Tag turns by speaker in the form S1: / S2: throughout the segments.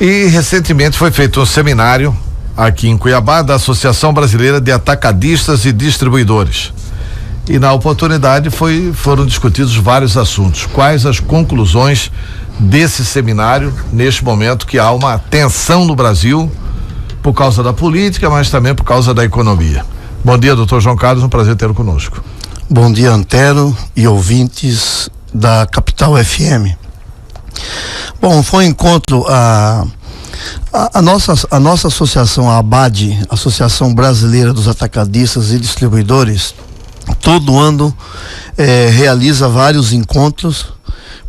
S1: E recentemente foi feito um seminário aqui em Cuiabá da Associação Brasileira de Atacadistas e Distribuidores. E na oportunidade foram discutidos vários assuntos. Quais as conclusões desse seminário neste momento que há uma tensão no Brasil por causa da política, mas também por causa da economia. Bom dia, doutor João Carlos, um prazer tê-lo conosco.
S2: Bom dia, Antero e ouvintes da Capital FM. Bom, foi um encontro a nossa associação, a ABAD, Associação Brasileira dos Atacadistas e Distribuidores, todo ano realiza vários encontros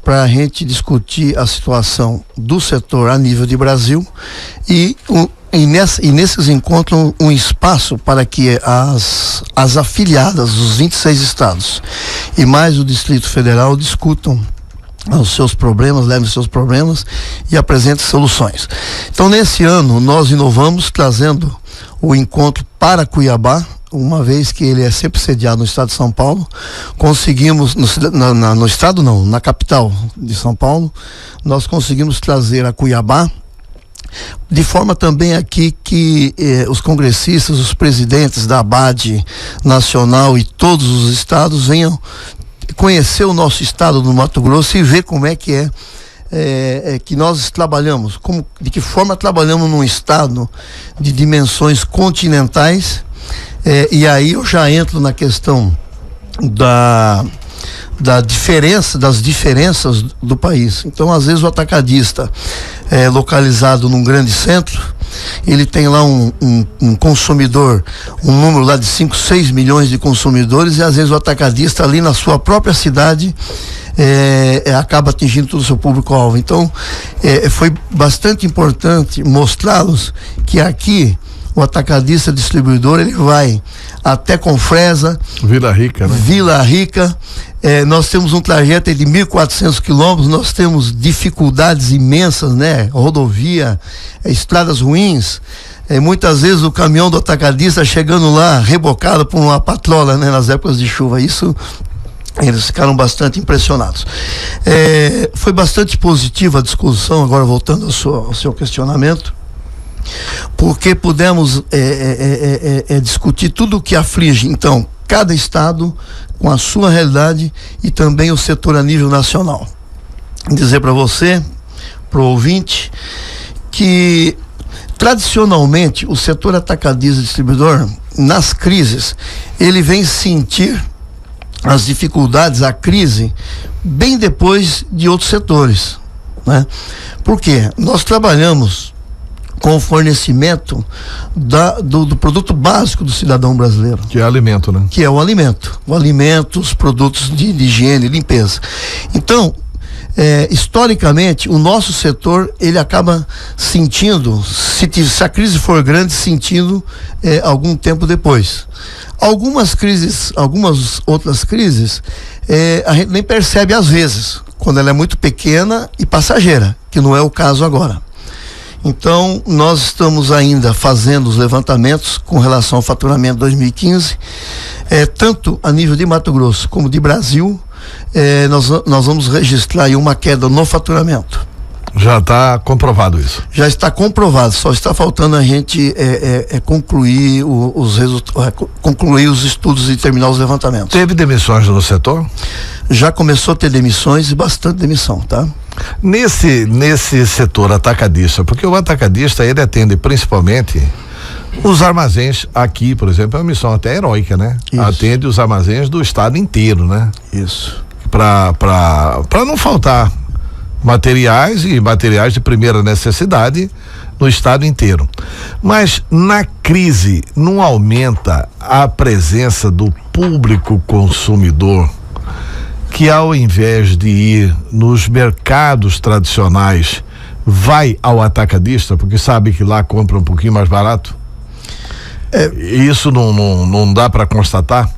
S2: para a gente discutir a situação do setor a nível de Brasil e nesses encontros um espaço para que as afiliadas dos 26 estados e mais o Distrito Federal discutam os seus problemas, levem os seus problemas e apresentem soluções. Então, nesse ano, nós inovamos trazendo o encontro para Cuiabá, uma vez que ele é sempre sediado no estado de São Paulo. Conseguimos, na capital de São Paulo, nós conseguimos trazer a Cuiabá, de forma também aqui que os congressistas, os presidentes da ABAD nacional e todos os estados venham conhecer o nosso estado do Mato Grosso e ver como é que que nós trabalhamos, de que forma trabalhamos num estado de dimensões continentais, e aí eu já entro na questão das diferenças do país. Então, às vezes o atacadista localizado num grande centro, ele tem lá um consumidor, um número lá de 5, 6 milhões de consumidores, e às vezes o atacadista ali na sua própria cidade acaba atingindo todo o seu público-alvo. Então, foi bastante importante mostrá-los que aqui o atacadista distribuidor, ele vai até Confresa,
S1: Vila Rica, né?
S2: Vila Rica. Nós temos um trajeto de 1.400 quilômetros, nós temos dificuldades imensas, né? Rodovia, estradas ruins. Muitas vezes o caminhão do atacadista chegando lá rebocado por uma patrola, né? Nas épocas de chuva. Isso, eles ficaram bastante impressionados. Foi bastante positiva a discussão, agora voltando ao seu questionamento, porque pudemos discutir tudo o que aflige, então, cada estado com a sua realidade e também o setor a nível nacional. Dizer para você, para o ouvinte, que tradicionalmente o setor atacadista e distribuidor, nas crises, ele vem sentir as dificuldades, a crise, bem depois de outros setores, né? Por quê? Nós trabalhamos com o fornecimento do produto básico do cidadão brasileiro.
S1: Que é alimento, né?
S2: Que é o alimento. O alimento, os produtos de higiene e limpeza. Então, historicamente, o nosso setor, ele acaba sentindo, se a crise for grande, sentindo algum tempo depois. Algumas outras crises, a gente nem percebe às vezes, quando ela é muito pequena e passageira, que não é o caso agora. Então, nós estamos ainda fazendo os levantamentos com relação ao faturamento de 2015, tanto a nível de Mato Grosso como de Brasil. Nós vamos registrar aí uma queda no faturamento.
S1: Já está comprovado isso?
S2: Já está comprovado, só está faltando a gente concluir concluir os estudos e terminar os levantamentos.
S1: Teve demissões no setor?
S2: Já começou a ter demissões e bastante demissão, tá?
S1: Nesse setor atacadista, porque o atacadista, ele atende principalmente os armazéns aqui, por exemplo, é uma missão até heróica, né? Isso. Atende os armazéns do estado inteiro, né?
S2: Isso.
S1: Para não faltar materiais de primeira necessidade no estado inteiro. Mas na crise não aumenta a presença do público consumidor, que ao invés de ir nos mercados tradicionais, vai ao atacadista, porque sabe que lá compra um pouquinho mais barato? Isso não dá para constatar?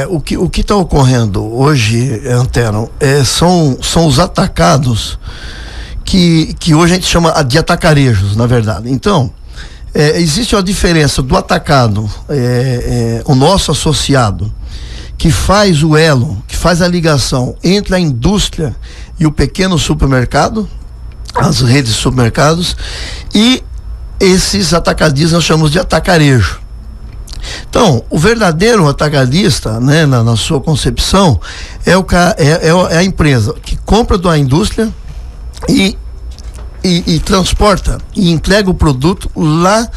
S2: O que está ocorrendo hoje, Antero, são os atacados que hoje a gente chama de atacarejos, na verdade. Então, existe uma diferença do atacado, o nosso associado, que faz o elo, que faz a ligação entre a indústria e o pequeno supermercado, as redes de supermercados, e esses atacadistas nós chamamos de atacarejo. Então, o verdadeiro atacadista, né, na sua concepção, é a empresa que compra da indústria e transporta e entrega o produto lá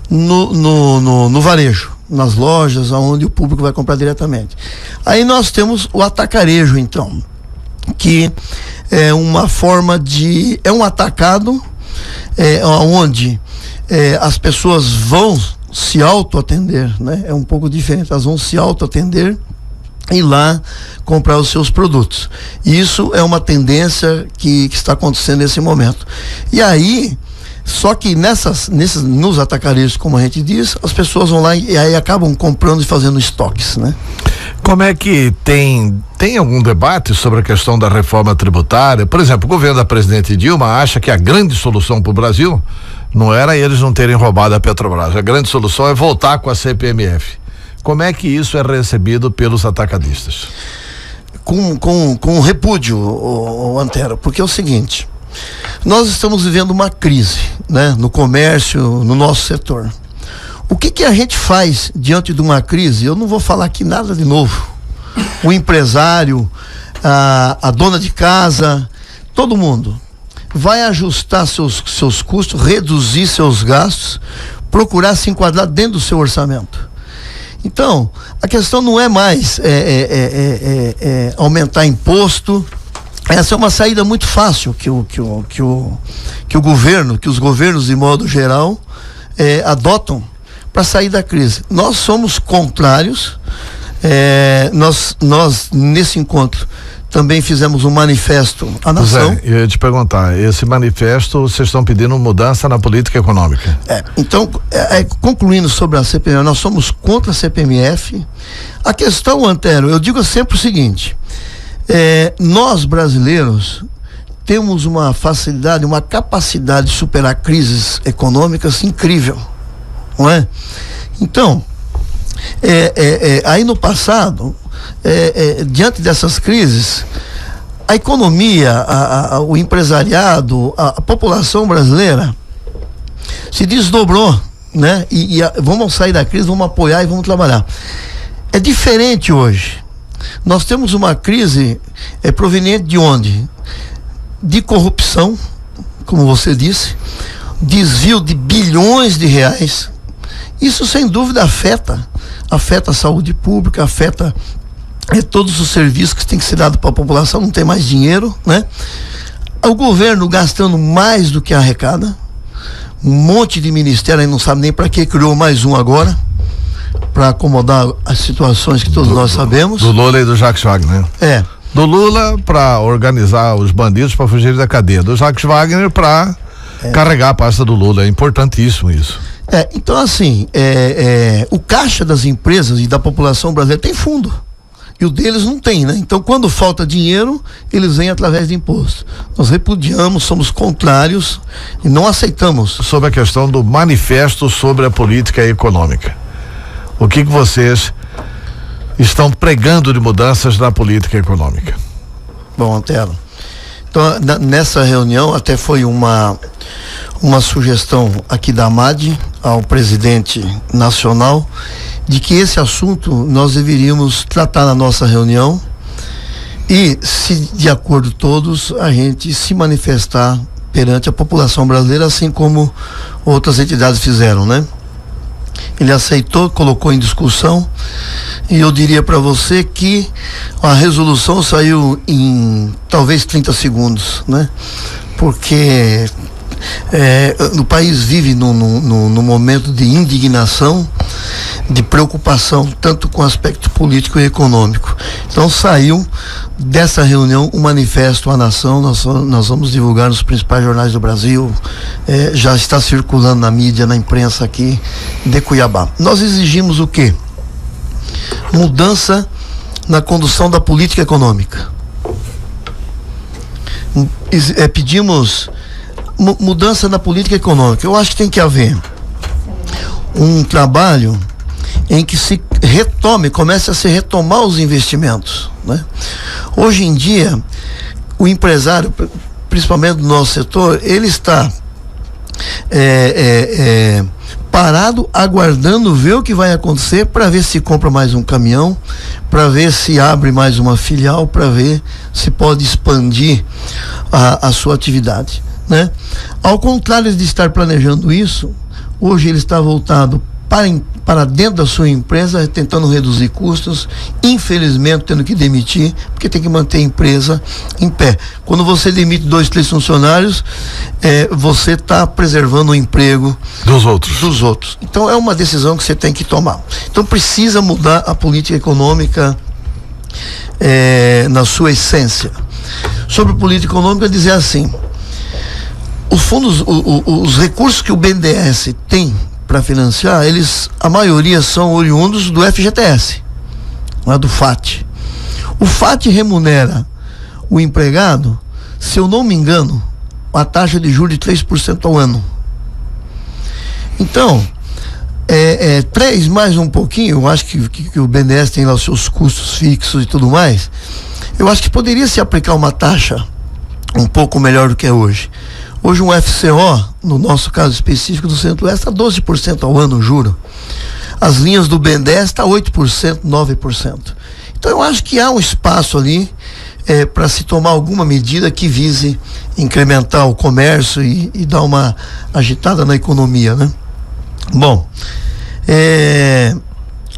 S2: no varejo, nas lojas, onde o público vai comprar diretamente. Aí nós temos o atacarejo, então, que é uma forma é um atacado, onde as pessoas vão se autoatender, né? É um pouco diferente, elas vão se autoatender e lá comprar os seus produtos. Isso é uma tendência que está acontecendo nesse momento. E aí, só que nos atacarejos, como a gente diz, as pessoas vão lá e aí acabam comprando e fazendo estoques, né?
S1: Como é que tem algum debate sobre a questão da reforma tributária? Por exemplo, o governo da presidente Dilma acha que a grande solução para o Brasil não era eles não terem roubado a Petrobras. A grande solução é voltar com a CPMF. Como é que isso é recebido pelos atacadistas?
S2: Com repúdio, o Antero, porque é o seguinte: nós estamos vivendo uma crise, né, no comércio, no nosso setor. O que a gente faz diante de uma crise? Eu não vou falar aqui nada de novo. O empresário, a dona de casa, todo mundo vai ajustar seus custos, reduzir seus gastos, procurar se enquadrar dentro do seu orçamento. Então, a questão não é mais aumentar imposto. Essa é uma saída muito fácil que os governos de modo geral adotam para sair da crise. Nós somos contrários. Nós nesse encontro também fizemos um manifesto à nação.
S1: Zé, eu ia te perguntar, esse manifesto vocês estão pedindo mudança na política econômica?
S2: Então, concluindo sobre a CPMF, nós somos contra a CPMF. A questão, Antero, eu digo sempre o seguinte: nós brasileiros temos uma facilidade, uma capacidade de superar crises econômicas incrível, não é? Então, aí no passado, diante dessas crises, a economia, o empresariado, a população brasileira se desdobrou, né? E vamos sair da crise, vamos apoiar e vamos trabalhar. É diferente hoje. Nós temos uma crise proveniente de onde? De corrupção, como você disse, desvio de bilhões de reais. Isso sem dúvida afeta a saúde pública, afeta todos os serviços que tem que ser dado para a população, não tem mais dinheiro, né? O governo gastando mais do que arrecada, um monte de ministério, aí não sabe nem para que criou mais um agora, para acomodar as situações que todos nós sabemos. Do
S1: Lula e do Jacques Wagner. Do Lula para organizar os bandidos para fugir da cadeia, do Jacques Wagner para carregar a pasta do Lula. É importantíssimo isso.
S2: Então assim, o caixa das empresas e da população brasileira tem fundo, e o deles não tem, né? Então, quando falta dinheiro, eles vêm através de imposto. Nós repudiamos, somos contrários e não aceitamos.
S1: Sobre a questão do manifesto sobre a política econômica, o que vocês estão pregando de mudanças na política econômica?
S2: Bom, Antero, então nessa reunião até foi uma sugestão aqui da AMAD ao presidente nacional de que esse assunto nós deveríamos tratar na nossa reunião e, se de acordo todos, a gente se manifestar perante a população brasileira, assim como outras entidades fizeram, né? Ele aceitou, colocou em discussão, e eu diria para você que a resolução saiu em talvez 30 segundos, né? Porque o país vive num momento de indignação, de preocupação, tanto com o aspecto político e econômico. Então saiu dessa reunião um manifesto à nação, nós vamos divulgar nos principais jornais do Brasil, já está circulando na mídia, na imprensa aqui de Cuiabá. Nós exigimos o quê? Mudança na condução da política econômica. Pedimos mudança na política econômica. Eu acho que tem que haver um trabalho em que se comece a se retomar os investimentos, né? Hoje em dia, o empresário, principalmente do nosso setor, ele está parado, aguardando ver o que vai acontecer, para ver se compra mais um caminhão, para ver se abre mais uma filial, para ver se pode expandir a sua atividade, né? Ao contrário de estar planejando isso, hoje ele está voltado para dentro da sua empresa, tentando reduzir custos, infelizmente tendo que demitir, porque tem que manter a empresa em pé. Quando você demite 2, 3 funcionários, você está preservando o emprego dos outros. Então é uma decisão que você tem que tomar. Então precisa mudar a política econômica na sua essência. Sobre política econômica, dizer assim: os fundos, os recursos que o BNDES tem para financiar, a maioria são oriundos do FGTS, não é do FAT. O FAT remunera o empregado, se eu não me engano, a taxa de juros de 3% ao ano. Então, 3 mais um pouquinho, eu acho que o BNDES tem lá os seus custos fixos e tudo mais. Eu acho que poderia se aplicar uma taxa um pouco melhor do que é hoje. Hoje um FCO, no nosso caso específico do Centro-Oeste, está 12% ao ano, juro. As linhas do BNDES está 8%, 9%. Então eu acho que há um espaço ali para se tomar alguma medida que vise incrementar o comércio e dar uma agitada na economia, né? Bom,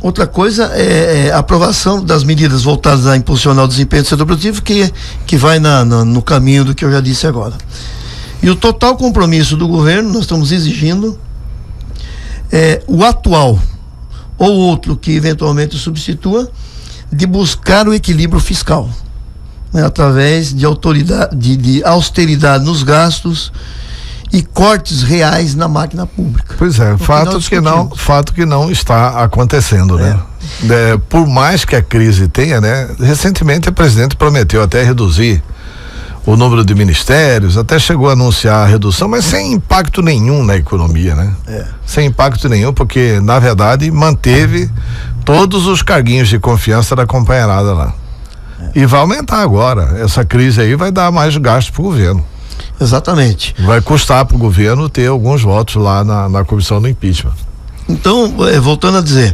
S2: outra coisa é a aprovação das medidas voltadas a impulsionar o desempenho do setor produtivo, que vai no caminho do que eu já disse agora. E o total compromisso do governo, nós estamos exigindo o atual ou outro que eventualmente substitua, de buscar o equilíbrio fiscal, né, através de austeridade nos gastos e cortes reais na máquina pública.
S1: Pois é, fato que não está acontecendo, né? Por mais que a crise tenha, né? Recentemente o presidente prometeu até reduzir o número de ministérios, até chegou a anunciar a redução, mas sem impacto nenhum na economia, né? Sem impacto nenhum, porque na verdade manteve todos os carguinhos de confiança da companheirada lá. E vai aumentar agora. Essa crise aí vai dar mais gasto pro governo.
S2: Exatamente.
S1: Vai custar pro governo ter alguns votos lá na comissão do impeachment.
S2: Então, voltando a dizer,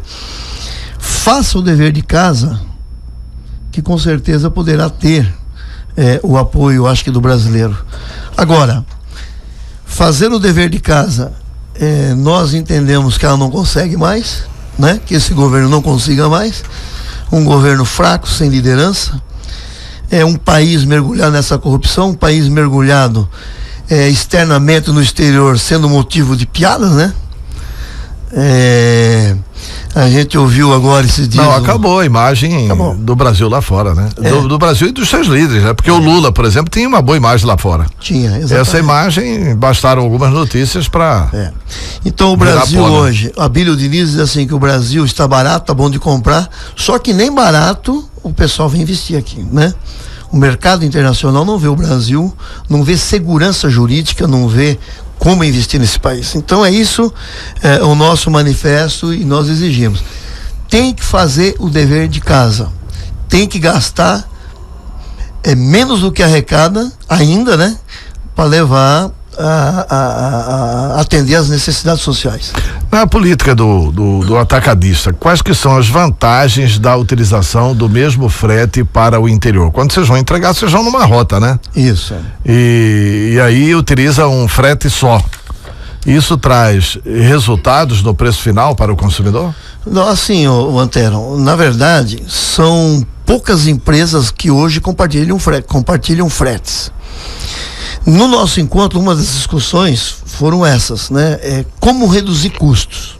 S2: faça o dever de casa, que com certeza poderá ter o apoio, acho que, do brasileiro. Agora, fazer o dever de casa, nós entendemos que ela não consegue mais, né? Que esse governo não consiga mais, um governo fraco, sem liderança, um país mergulhado nessa corrupção, um país mergulhado externamente no exterior, sendo motivo de piadas, né? A gente ouviu agora esses dias.
S1: Não, acabou a imagem do Brasil lá fora, né? Do Brasil e dos seus líderes, né? Porque o Lula, por exemplo, tinha uma boa imagem lá fora.
S2: Tinha, exatamente.
S1: Essa imagem, bastaram algumas notícias para.
S2: Então o Brasil hoje, a Bíblia Diniz diz assim, que o Brasil está barato, tá bom de comprar, só que nem barato o pessoal vem investir aqui, né? O mercado internacional não vê o Brasil, não vê segurança jurídica, não vê como investir nesse país. Então é isso, o nosso manifesto, e nós exigimos. Tem que fazer o dever de casa, tem que gastar menos do que arrecada ainda, né? Para levar a atender às necessidades sociais.
S1: Na política do atacadista, quais que são as vantagens da utilização do mesmo frete para o interior? Quando vocês vão entregar, vocês vão numa rota, né?
S2: Isso.
S1: E aí utiliza um frete só. Isso traz resultados no preço final para o consumidor?
S2: Não, assim, o Antero, na verdade, são poucas empresas que hoje compartilham fretes. No nosso encontro, uma das discussões foram essas, né? Como reduzir custos.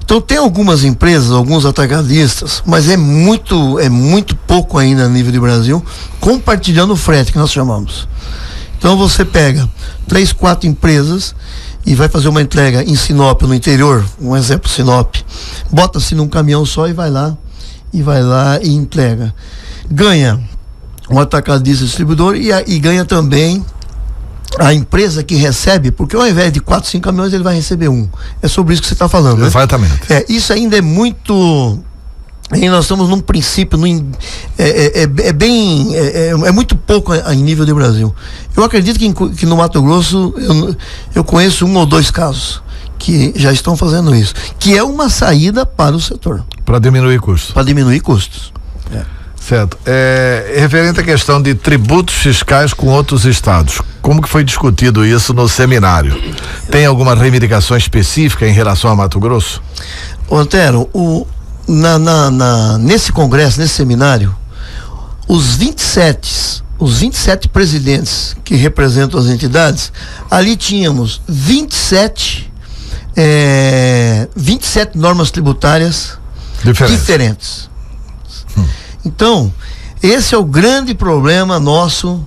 S2: Então tem algumas empresas, alguns atacadistas, mas é muito pouco ainda a nível de Brasil, compartilhando o frete, que nós chamamos. Então você pega 3, 4 empresas e vai fazer uma entrega em Sinop, no interior, um exemplo, Sinop, bota-se num caminhão só e vai lá e entrega. Ganha um atacadista distribuidor e ganha também a empresa que recebe, porque ao invés de 4, 5 caminhões ele vai receber um. É sobre isso que você está falando, né?
S1: Exatamente.
S2: Isso ainda é muito E nós estamos num princípio, é muito pouco em nível de Brasil. Eu acredito que no Mato Grosso eu conheço 1 ou 2 casos que já estão fazendo isso, que é uma saída para o setor.
S1: Para diminuir custos.
S2: Para diminuir custos.
S1: Certo. Referente à questão de tributos fiscais com outros estados, como que foi discutido isso no seminário? Tem alguma reivindicação específica em relação a Mato Grosso?
S2: Antero, nesse congresso, nesse seminário, os 27 presidentes que representam as entidades, ali tínhamos 27 normas tributárias diferentes. Então, esse é o grande problema nosso.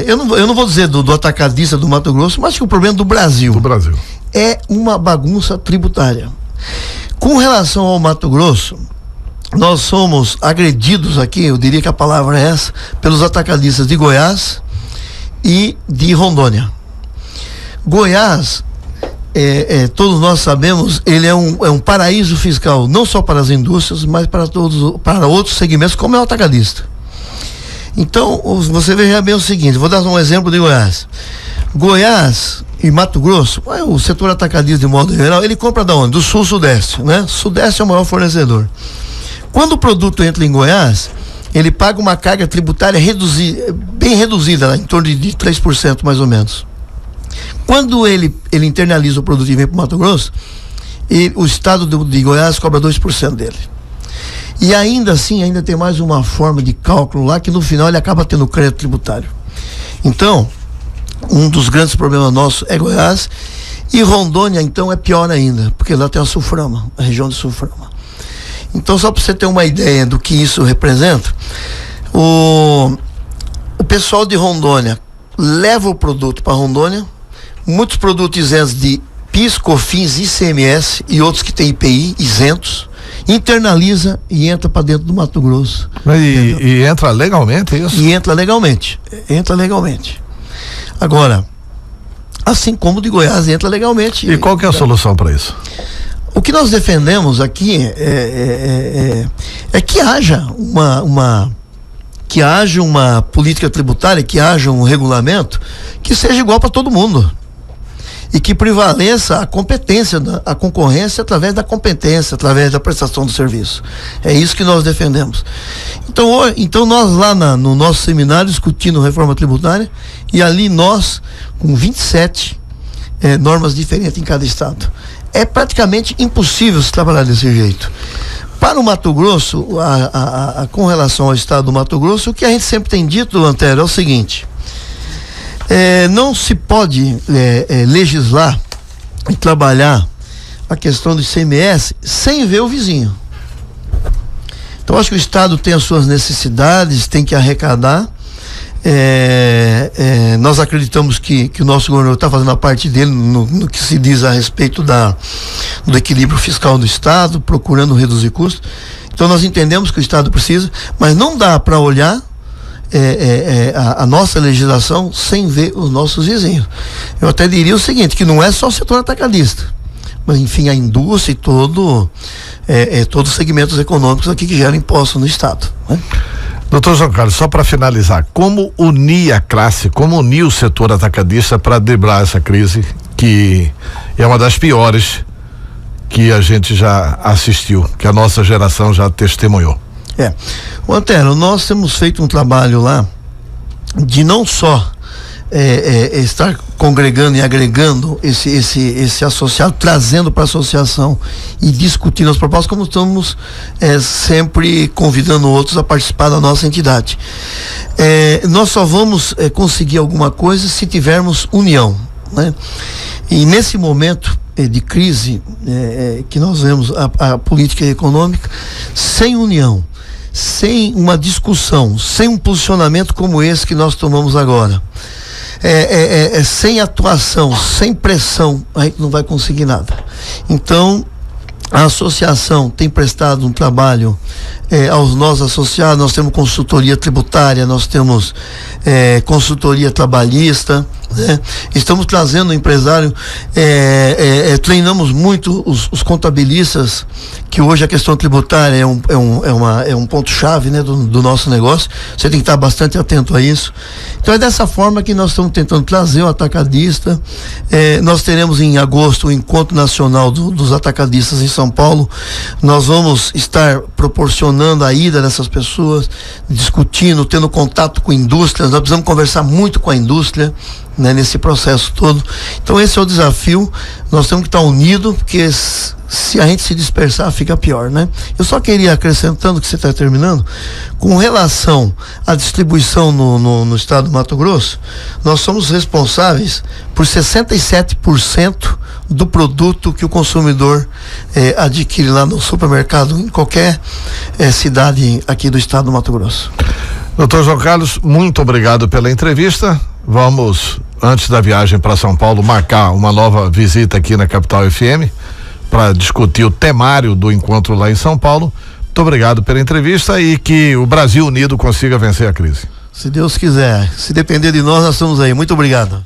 S2: Eu não vou dizer do atacadista do Mato Grosso, mas que o problema do Brasil. É uma bagunça tributária. Com relação ao Mato Grosso, nós somos agredidos aqui, eu diria que a palavra é essa, pelos atacadistas de Goiás e de Rondônia. Goiás, todos nós sabemos, ele é um paraíso fiscal, não só para as indústrias, mas para outros segmentos, como é o atacadista. Então, você veja bem o seguinte, vou dar um exemplo de Goiás. Goiás e Mato Grosso, o setor atacadista de modo geral, ele compra da onde? Do sul-sudeste, né? Sudeste é o maior fornecedor. Quando o produto entra em Goiás, ele paga uma carga tributária bem reduzida, né? Em torno de 3% mais ou menos. Quando ele internaliza o produto e vem para o Mato Grosso, o estado de Goiás cobra 2% dele. E ainda assim, ainda tem mais uma forma de cálculo lá, que no final ele acaba tendo crédito tributário. Então, um dos grandes problemas nossos é Goiás, e Rondônia então é pior ainda, porque lá tem a Sulframa, a região de Sulframa. Então, só para você ter uma ideia do que isso representa, o pessoal de Rondônia leva o produto para Rondônia, muitos produtos isentos de PIS, COFINS, ICMS e outros que têm IPI isentos, internaliza e entra para dentro do Mato Grosso.
S1: E entra legalmente isso?
S2: E entra legalmente. Agora, assim como o de Goiás entra legalmente.
S1: E qual que é a solução para isso?
S2: O que nós defendemos aqui é que haja uma política tributária, que haja um regulamento que seja igual para todo mundo e que prevaleça a competência, a concorrência através da competência, através da prestação do serviço. É isso que nós defendemos. Então nós lá no nosso seminário discutindo reforma tributária, e ali nós com 27 normas diferentes em cada estado. É praticamente impossível se trabalhar desse jeito. Para o Mato Grosso, com relação ao estado do Mato Grosso, o que a gente sempre tem dito, Antero, é o seguinte: não se pode legislar e trabalhar a questão do ICMS sem ver o vizinho. Então, acho que o estado tem as suas necessidades, tem que arrecadar. Nós acreditamos que o nosso governador está fazendo a parte dele no que se diz a respeito do equilíbrio fiscal do estado, procurando reduzir custos. Então nós entendemos que o estado precisa, mas não dá para olhar a nossa legislação sem ver os nossos vizinhos. Eu até diria o seguinte, que não é só o setor atacadista, mas enfim, a indústria e todos os segmentos econômicos aqui que geram impostos no estado, né?
S1: Doutor João Carlos, só para finalizar, como unir a classe, como unir o setor atacadista para driblar essa crise, que é uma das piores que a gente já assistiu, que a nossa geração já testemunhou?
S2: Antero, nós temos feito um trabalho lá de não só estar congregando e agregando esse associado, trazendo para a associação e discutindo as propostas, como estamos sempre convidando outros a participar da nossa entidade. Nós só vamos conseguir alguma coisa se tivermos união, né? E nesse momento de crise que nós vemos a política econômica, sem união, sem uma discussão, sem um posicionamento como esse que nós tomamos agora, sem atuação, sem pressão, a gente não vai conseguir nada. Então, a associação tem prestado um trabalho aos nossos associados. Nós temos consultoria tributária, nós temos consultoria trabalhista, né? Estamos trazendo o empresário, treinamos muito os contabilistas, que hoje a questão tributária é um ponto-chave, né, do nosso negócio. Você tem que estar bastante atento a isso. Então é dessa forma que nós estamos tentando trazer o atacadista. Nós teremos em agosto o Encontro Nacional dos Atacadistas em São Paulo. Nós vamos estar proporcionando a ida dessas pessoas, discutindo, tendo contato com indústrias. Nós precisamos conversar muito com a indústria, né, nesse processo todo. Então esse é o desafio. Nós temos que estar unidos, porque se a gente se dispersar, fica pior, né? Eu só queria, acrescentando que você está terminando, com relação à distribuição no estado do Mato Grosso, nós somos responsáveis por 67% do produto que o consumidor adquire lá no supermercado, em qualquer cidade aqui do estado do Mato Grosso.
S1: Doutor João Carlos, muito obrigado pela entrevista. Vamos, antes da viagem para São Paulo, marcar uma nova visita aqui na Capital FM para discutir o temário do encontro lá em São Paulo. Muito obrigado pela entrevista e que o Brasil unido consiga vencer a crise.
S2: Se Deus quiser, se depender de nós estamos aí. Muito obrigado.